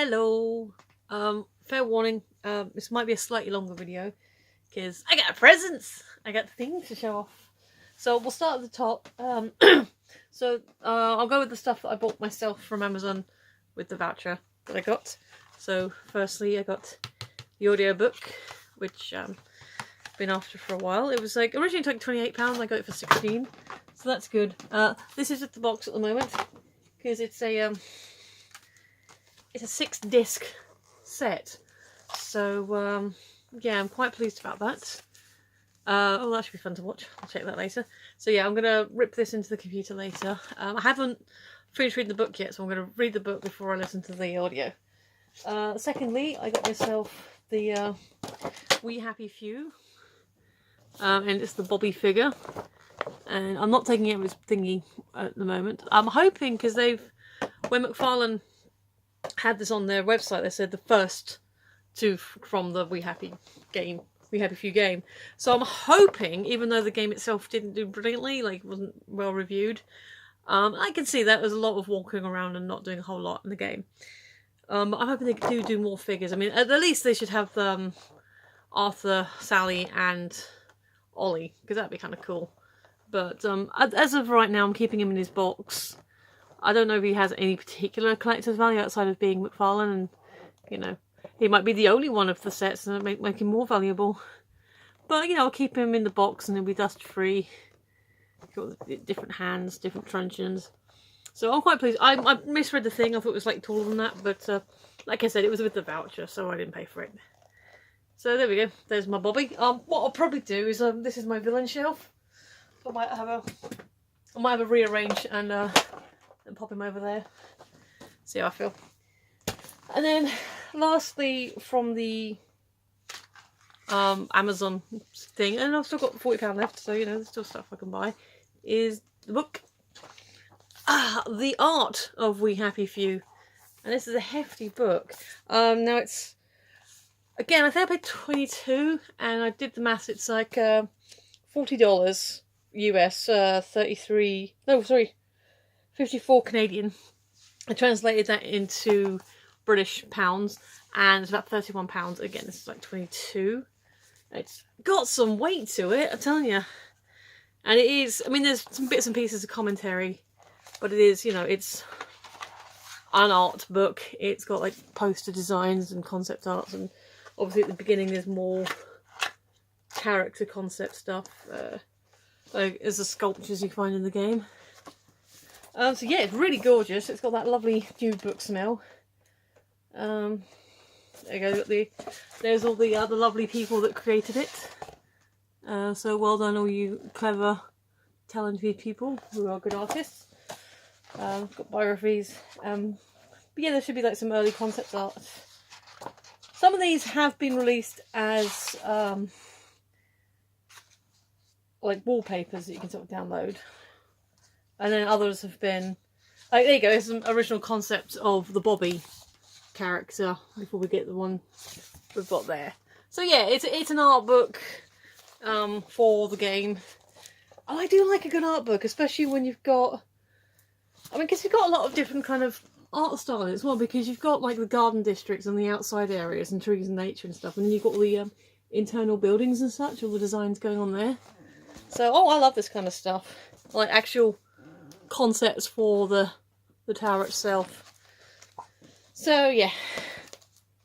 Hello. Fair warning, this might be a slightly longer video because I got presents. I got things to show off. So we'll start at the top. I'll go with the stuff that I bought myself from Amazon with the voucher that I got. So firstly, I got the audiobook, which I've been after for a while. It was like originally took £28. I got it for 16, so that's good. This is at the box at the moment because it's a 6-disc set. So yeah, I'm quite pleased about that. Oh, that should be fun to watch. I'll check that later. So yeah, I'm gonna rip this into the computer later. I haven't finished reading the book yet, so I'm gonna read the book before I listen to the audio. Secondly, I got myself the We Happy Few, and it's the Bobby figure. And I'm not taking it with thingy at the moment. I'm hoping, because when McFarlane had this on their website, they said the first two from the We Happy Few game. So I'm hoping, even though the game itself didn't do brilliantly, like wasn't well reviewed, I can see that there's a lot of walking around and not doing a whole lot in the game. But I'm hoping they do more figures. I mean, at the least they should have Arthur, Sally, and Ollie, because that'd be kind of cool. But as of right now, I'm keeping him in his box. I don't know if he has any particular collector's value outside of being McFarlane, and you know, he might be the only one of the sets and make him more valuable. But you know, I'll keep him in the box and he'll be dust free. Got different hands, different truncheons. So I'm quite pleased. I misread the thing. I thought it was like taller than that, but like I said, it was with the voucher, so I didn't pay for it. So there we go. There's my Bobby. What I'll probably do is this is my villain shelf. So I might have a rearrange and pop him over there. See how I feel. And then lastly, from the Amazon thing, and I've still got £40 left, so you know there's still stuff I can buy, is the book. The Art of We Happy Few. And this is a hefty book. Now it's, again, I think I paid $22, and I did the maths, it's like $40 US, 54 Canadian. I translated that into British pounds, and it's about £31. Again, this is like 22. It's got some weight to it, I'm telling you. And it is, I mean, there's some bits and pieces of commentary, but it is, you know, it's an art book. It's got like poster designs and concept arts, and obviously at the beginning there's more character concept stuff. Like there's the sculptures you find in the game. So yeah, it's really gorgeous. It's got that lovely new book smell. There you go. There's all the other lovely people that created it. So well done, all you clever, talented people who are good artists. Got biographies. But yeah, there should be like some early concept art. Some of these have been released as like wallpapers that you can sort of download, and then others have been like, there you go, there's some original concepts of the Bobby character before we get the one we've got there. So yeah, it's an art book for the game. Oh, I do like a good art book, especially when you've got, I mean, because you've got a lot of different kind of art style as well, because you've got like the garden districts and the outside areas and trees and nature and stuff, and then you've got all the internal buildings and such, all the designs going on there. So, oh, I love this kind of stuff, like actual concepts for the tower itself. So yeah,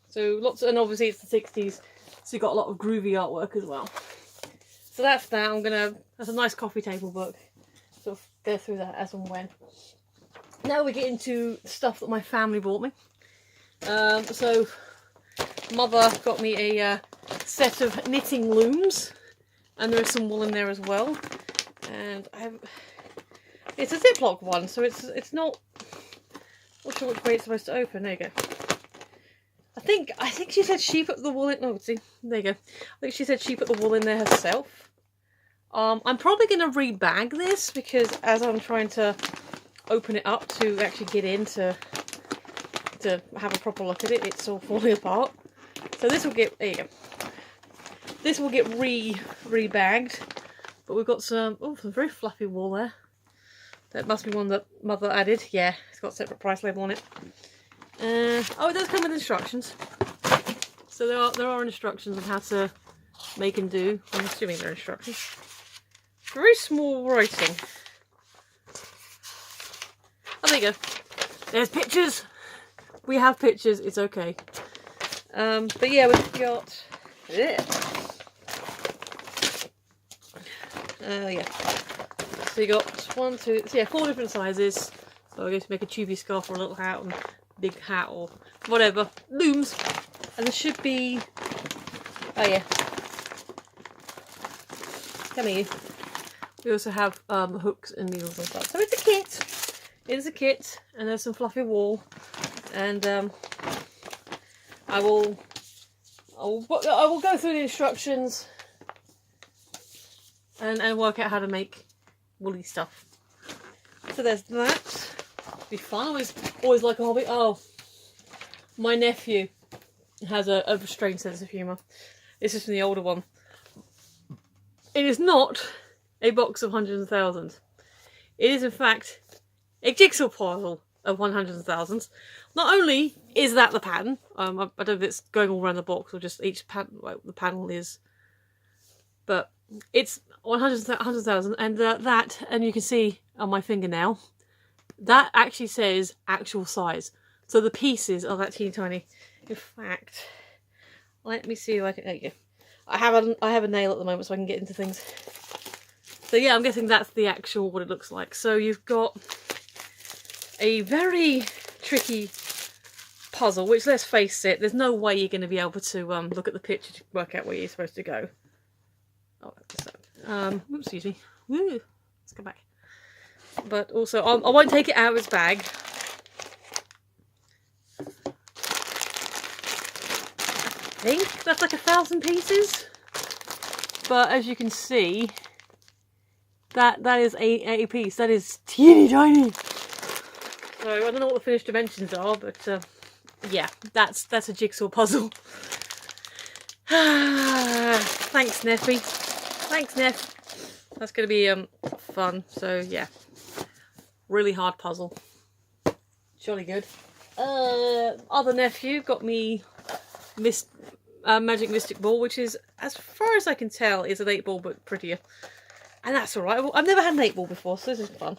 so lots, and obviously it's the 60s, so you've got a lot of groovy artwork as well. So that's that. That's a nice coffee table book. Sort of go through that as and when. Now we get into stuff that my family bought me. So mother got me a set of knitting looms, and there is some wool in there as well. And it's a Ziploc one, so it's not sure which way it's supposed to open. There you go. I think she said she put the wool in. Oh, see, there you go. I think she said she put the wool in there herself. I'm probably going to rebag this, because as I'm trying to open it up to actually get in to have a proper look at it, it's all falling apart. So this will get, there you go. This will get re-bagged, but we've got some very fluffy wool there. That must be one that mother added. Yeah, it's got a separate price label on it. Oh, it does come with instructions. So there are instructions on how to make and do. I'm assuming there are instructions. Very small writing. Oh, there you go. There's pictures. We have pictures. It's okay. But yeah, we've got. Yeah. Yeah. So you got 1, 2, so yeah, 4 different sizes. So I guess make a tubey scarf or a little hat and big hat or whatever. Looms. And there should be. Oh yeah. Come here. We also have hooks and needles and stuff. So it's a kit. It is a kit, and there's some fluffy wool, and I will go through the instructions and work out how to make woolly stuff. So there's that. Be fun. Always like a hobby. Oh, my nephew has a strange sense of humour. This is from the older one. It is not a box of hundreds and thousands. It is in fact a jigsaw puzzle of 100s and thousands. Not only is that the pattern, I don't know if it's going all around the box or just each pattern, like the panel is, but it's 100s and thousands, and that, and you can see on my finger now, that actually says actual size. So the pieces are that teeny tiny. In fact, let me see if I can. There you go. I have a nail at the moment, so I can get into things. So yeah, I'm guessing that's the actual what it looks like. So you've got a very tricky puzzle, which, let's face it, there's no way you're going to be able to look at the picture to work out where you're supposed to go. Oh, so, oops, excuse me. Woo, let's go back. But also, I won't take it out of its bag. I think that's like 1,000 pieces. But as you can see, that is a piece. That is teeny tiny. So I don't know what the finished dimensions are, but yeah, that's a jigsaw puzzle. Thanks, Neffy. Thanks, Neff. That's going to be fun. So yeah, really hard puzzle. Jolly good. Other nephew got me Magic Mystic Ball, which is, as far as I can tell, is an 8-ball but prettier. And that's alright. I've never had an 8-ball before, so this is fun.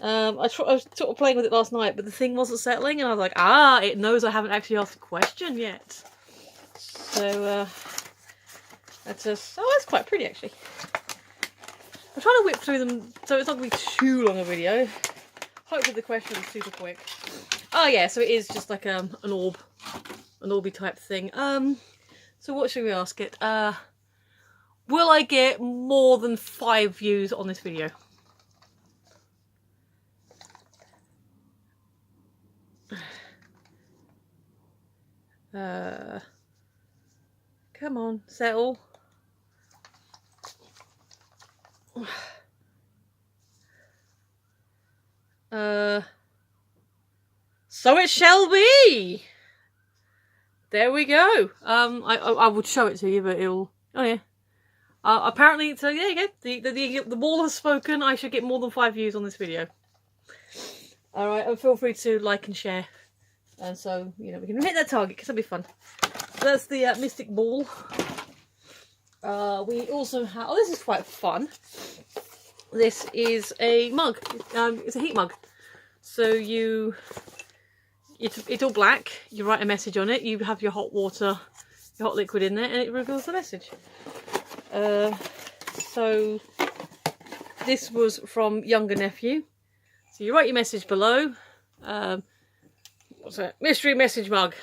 I was sort of playing with it last night, but the thing wasn't settling, and I was like, it knows I haven't actually asked a question yet. So, that's quite pretty, actually. I'm trying to whip through them, so it's not going to be too long a video. Hopefully the question is super quick. Oh yeah, so it is just like an orb. An orby type thing. So what should we ask it? Will I get more than 5 views on this video? Come on, settle. So it shall be. There we go. I would show it to you, but it'll. Oh yeah. Apparently, so there you go. The ball has spoken. I should get more than 5 views on this video. All right, and feel free to like and share, and so we can hit that target because that'll be fun. So that's the Mystic Ball. We also have. Oh, this is quite fun. This is a mug. It's a heat mug. So it's all black. You write a message on it. You have your hot water, your hot liquid in there, and it reveals the message. So this was from younger nephew. So you write your message below. What's that? Mystery message mug.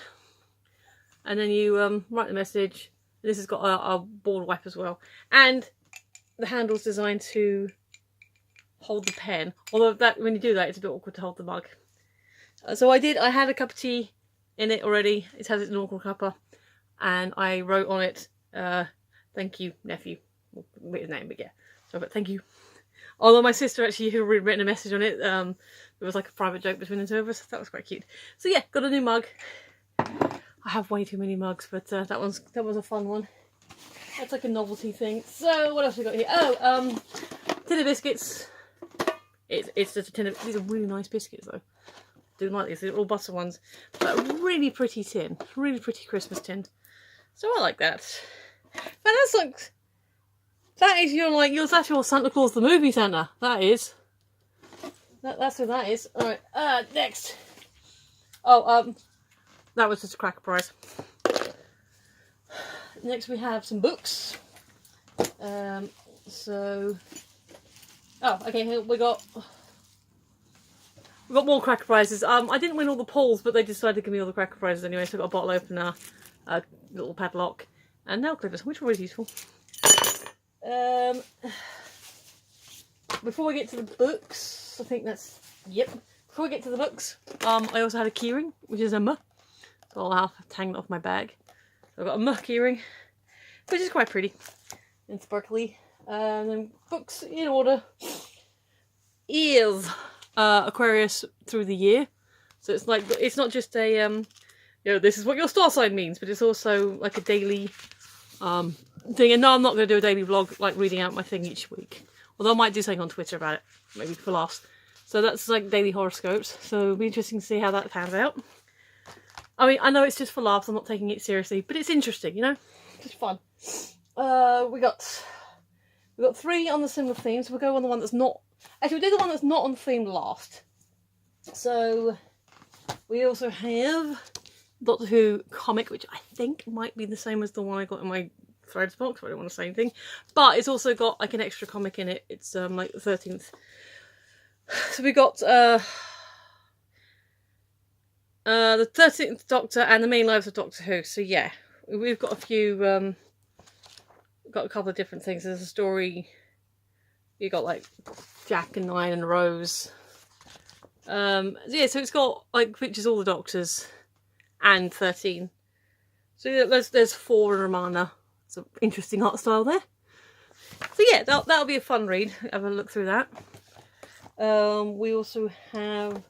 And then you write the message. This has got a ball wipe as well, and the handle's designed to hold the pen. Although when you do that, it's a bit awkward to hold the mug. So I had a cup of tea in it already. It has its normal cuppa, and I wrote on it, "Thank you, nephew." Well, his name, but yeah. So, but thank you. Although my sister actually had written a message on it. It was like a private joke between the two of us. That was quite cute. So yeah, got a new mug. I have way too many mugs, but that was a fun one. That's like a novelty thing. So what else we got here? Oh, tin of biscuits. It's just a tin of. These are really nice biscuits though. do like these. They're all butter ones. But a really pretty tin. Really pretty Christmas tin. So I like that. And that's like... That is your, like, that's your Santa Claus the movie Santa. That is. That's what that is. Alright, next. Oh, that was just a cracker prize. Next we have some books. So... Oh, okay, here we got more cracker prizes. I didn't win all the polls, but they decided to give me all the cracker prizes anyway, so I got a bottle opener, a little padlock, and nail clippers, which were really useful. Before we get to the books, I think that's... Yep. Before we get to the books, I also had a keyring, which is a M. So I'll have to hang it off my bag. So I've got a M keyring, which is quite pretty and sparkly. And then books in order is Aquarius through the year. So it's like, it's not just a, you know, this is what your star sign means, but it's also like a daily thing. And no, I'm not going to do a daily vlog, like reading out my thing each week. Although I might do something on Twitter about it, maybe for laughs. So that's like daily horoscopes. So it'll be interesting to see how that pans out. I mean, I know it's just for laughs, I'm not taking it seriously, but it's interesting, you know? Just fun. We got 3 on the similar theme, so we'll go on the one that's not... Actually, we'll do the one that's not on theme last. So, we also have Doctor Who comic, which I think might be the same as the one I got in my Threads box, but I don't want to say anything. But it's also got like an extra comic in it. It's like the 13th. So we got the 13th Doctor and the main lives of Doctor Who. So yeah, we've got a few... got a couple of different things. There's a story. You got like Jack and Nine and Rose. Yeah, so it's got like pictures of all the Doctors and 13. So yeah, there's 4 in Romana. It's an interesting art style there. So yeah, that'll be a fun read. Have a look through that. We also have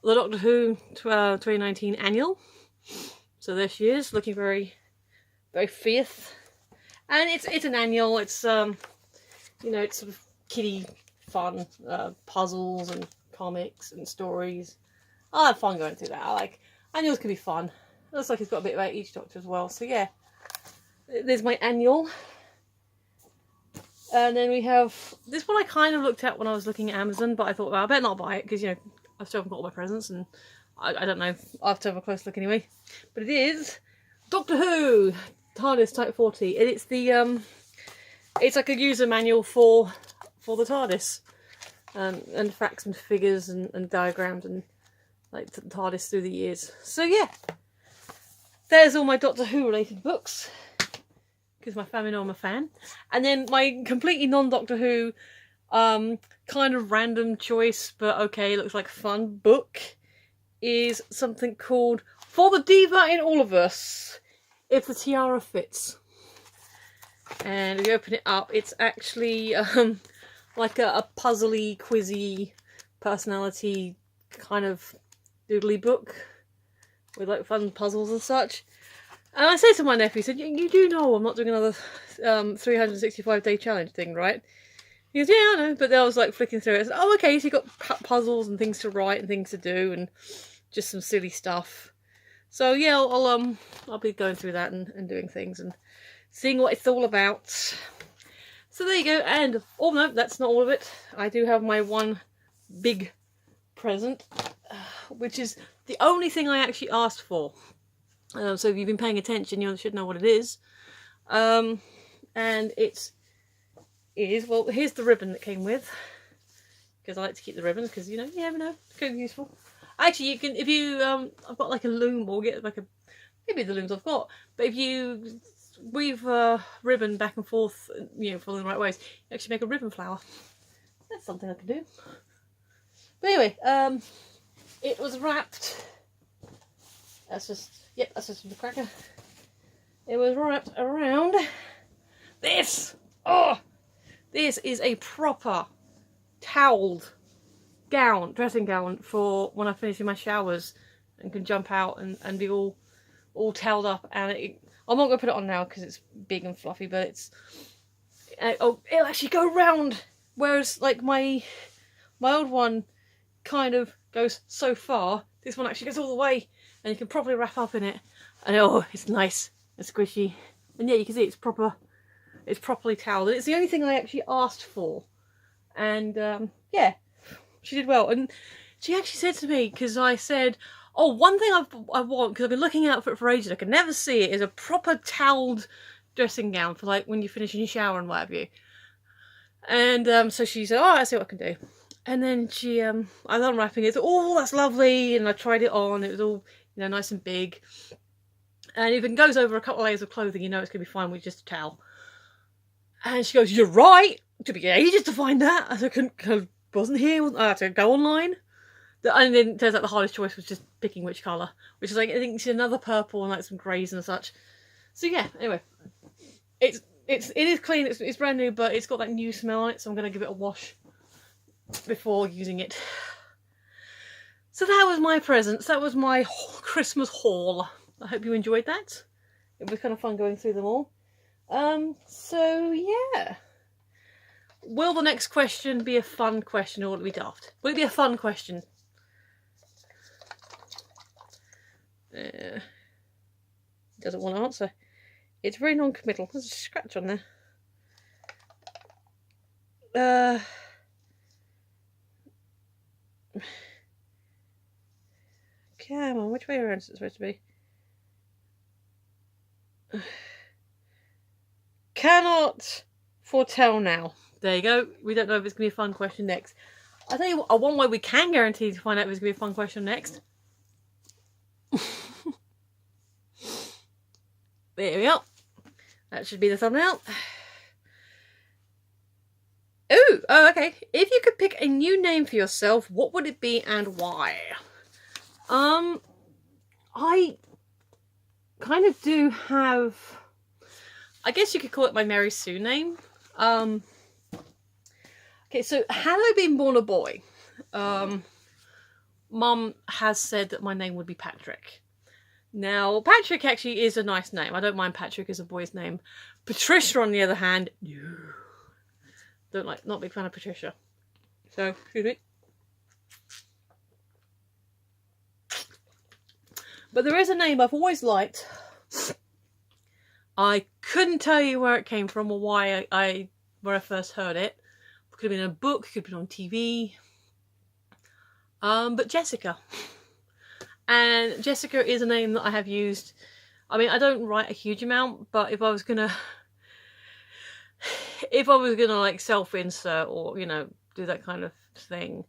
the Doctor Who 2019 annual. So there she is, looking very, very fierce. And it's an annual. It's you know, it's sort of kiddie fun, puzzles and comics and stories. I have fun going through that. I like annuals can be fun. It looks like it's got a bit about each Doctor as well. So yeah, there's my annual. And then we have this one I kind of looked at when I was looking at Amazon, but I thought, well, I better not buy it because, you know, I still haven't got all my presents and I don't know. I'll have to have a close look anyway. But it is Doctor Who TARDIS Type 40, and it's the it's like a user manual for the TARDIS, and facts and figures and diagrams and like the TARDIS through the years. So yeah, there's all my Doctor Who related books because my family know I'm a fan. And then my completely non-Doctor Who, kind of random choice, but okay, looks like fun book is something called For the Diva in All of Us, If the Tiara Fits. And if you open it up, it's actually like a puzzly, quizzy, personality kind of doodly book with like fun puzzles and such. And I said to my nephew, he said, you do know I'm not doing another 365-day challenge thing, right? He goes, yeah, I know. But then I was like flicking through it. I said, oh, okay, so you got puzzles and things to write and things to do and just some silly stuff. So yeah, I'll be going through that and doing things and seeing what it's all about. So there you go. And oh no, that's not all of it. I do have my one big present, which is the only thing I actually asked for. So if you've been paying attention, you should know what it is. And it is, well, here's the ribbon that came with, because I like to keep the ribbons, because, you know, you never know, it could be useful. Actually, you can, if you, I've got like a loom, or get like a, maybe the looms I've got, but if you weave ribbon back and forth, you know, following the right ways, you actually make a ribbon flower. That's something I can do. But anyway, it was wrapped, that's just the cracker. It was wrapped around this. Oh, this is a proper toweled gown, dressing gown for when I finish in my showers and can jump out and be all toweled up. And I'm not going to put it on now because it's big and fluffy, but it's it'll actually go round. Whereas like my old one kind of goes so far. This one actually goes all the way, and you can properly wrap up in it. And oh, it's nice and squishy. And yeah, you can see it's properly toweled. And it's the only thing I actually asked for. And yeah, she did well. And she actually said to me, because I said, oh, one thing I want, because I've been looking out for it for ages, I can never see it, is a proper toweled dressing gown for like when you finish in your shower and what have you. And so she said, oh, I see what I can do. And then she, I was unwrapping it, oh, that's lovely, and I tried it on, it was all, you know, nice and big. And if it goes over a couple of layers of clothing, you know it's going to be fine with just a towel. And she goes, you're right, it took me ages to find that. I wasn't here, I had to go online. And then it turns out the hardest choice was just picking which colour, which is like, I think it's another purple and like some greys and such. So yeah, anyway, it is clean, it's brand new, but it's got that new smell on it, so I'm going to give it a wash before using it. So that was my presents, that was my Christmas haul. I hope you enjoyed that. It was kind of fun going through them all. So yeah. Will the next question be a fun question or will it be daft? Will it be a fun question? Doesn't want to answer. It's very non-committal. There's a scratch on there. Come on, which way around is it supposed to be? Cannot foretell now. There you go. We don't know if it's going to be a fun question next. I'll tell you what, one way we can guarantee to find out if it's going to be a fun question next. There we go. That should be the thumbnail. Ooh, oh, okay. If you could pick a new name for yourself, what would it be and why? I kind of do have, I guess you could call it my Mary Sue name. Okay, so had I been born a boy, Mum has said that my name would be Patrick. Now, Patrick actually is a nice name. I don't mind Patrick as a boy's name. Patricia, on the other hand, no. Not a big fan of Patricia. So, excuse me. But there is a name I've always liked. I couldn't tell you where it came from or why where I first heard it. It could have been in a book, it could have been on TV. But Jessica. And Jessica is a name that I have used. I mean, I don't write a huge amount, but if I was gonna like self-insert or, you know, do that kind of thing,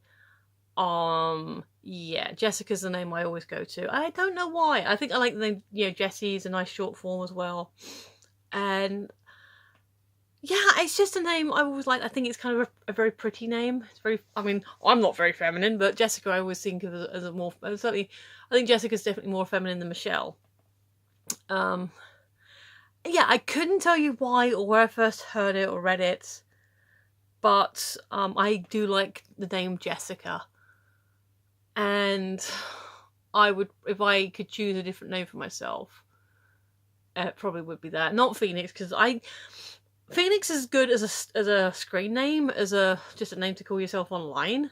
yeah, Jessica's the name I always go to. I don't know why. I think I like the name, you know, Jessie's a nice short form as well. And yeah, it's just a name I always like. I think it's kind of a very pretty name. It's very, I mean, I'm not very feminine, but Jessica I always think of as a more, certainly, I think Jessica's definitely more feminine than Michelle. Yeah, I couldn't tell you why or where I first heard it or read it, but I do like the name Jessica. And I would, if I could choose a different name for myself, it probably would be that. Not Phoenix, because Phoenix is good as a screen name, as just a name to call yourself online,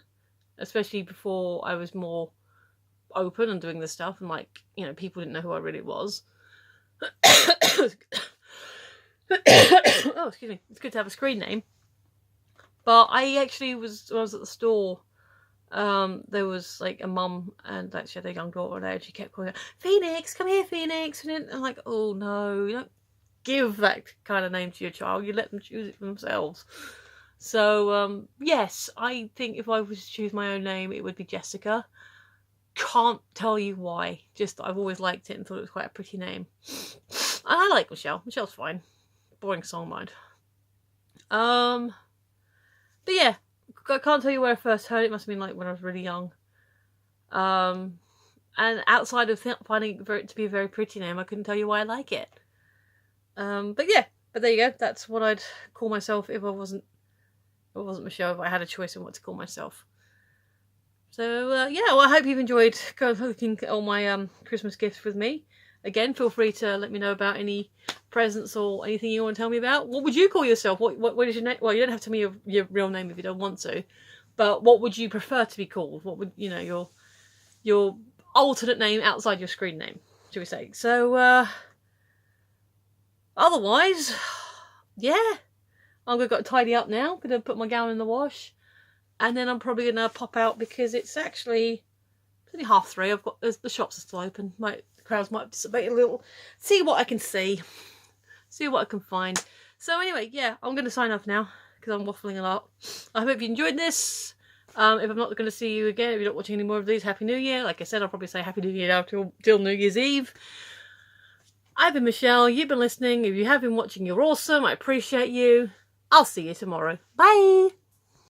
especially before I was more open and doing this stuff, and like, you know, people didn't know who I really was. Oh, excuse me. It's good to have a screen name. But I actually when I was at the store, there was like a mum and like she had a young daughter there, and she kept calling her, Phoenix, come here, Phoenix. And I'm like, oh no, you don't give that kind of name to your child, you let them choose it for themselves. So yes, I think if I was to choose my own name, it would be Jessica. Can't tell you why, just I've always liked it and thought it was quite a pretty name. And I like Michelle. Michelle's fine. Boring song, mind. But yeah, I can't tell you where I first heard it. It must have been like when I was really young. And outside of finding it to be a very pretty name, I couldn't tell you why I like it. But yeah, but there you go. That's what I'd call myself if I wasn't Michelle, if I had a choice on what to call myself. So yeah, well, I hope you've enjoyed looking at all my Christmas gifts with me. Again, feel free to let me know about any presents or anything you want to tell me about. What would you call yourself? What is your name? Well, you don't have to tell me your real name if you don't want to. But what would you prefer to be called? What would, you know, your your alternate name outside your screen name, shall we say. So, otherwise, yeah, I'm going to tidy up now. I'm going to put my gown in the wash. And then I'm probably going to pop out because it's actually only 3:30. I've got, the shops are still open. The crowds might dissipate a little. See what I can see. See what I can find. So anyway, yeah, I'm going to sign off now because I'm waffling a lot. I hope you enjoyed this. If I'm not going to see you again, if you're not watching any more of these, Happy New Year. Like I said, I'll probably say Happy New Year now till New Year's Eve. I've been Michelle. You've been listening. If you have been watching, you're awesome. I appreciate you. I'll see you tomorrow. Bye!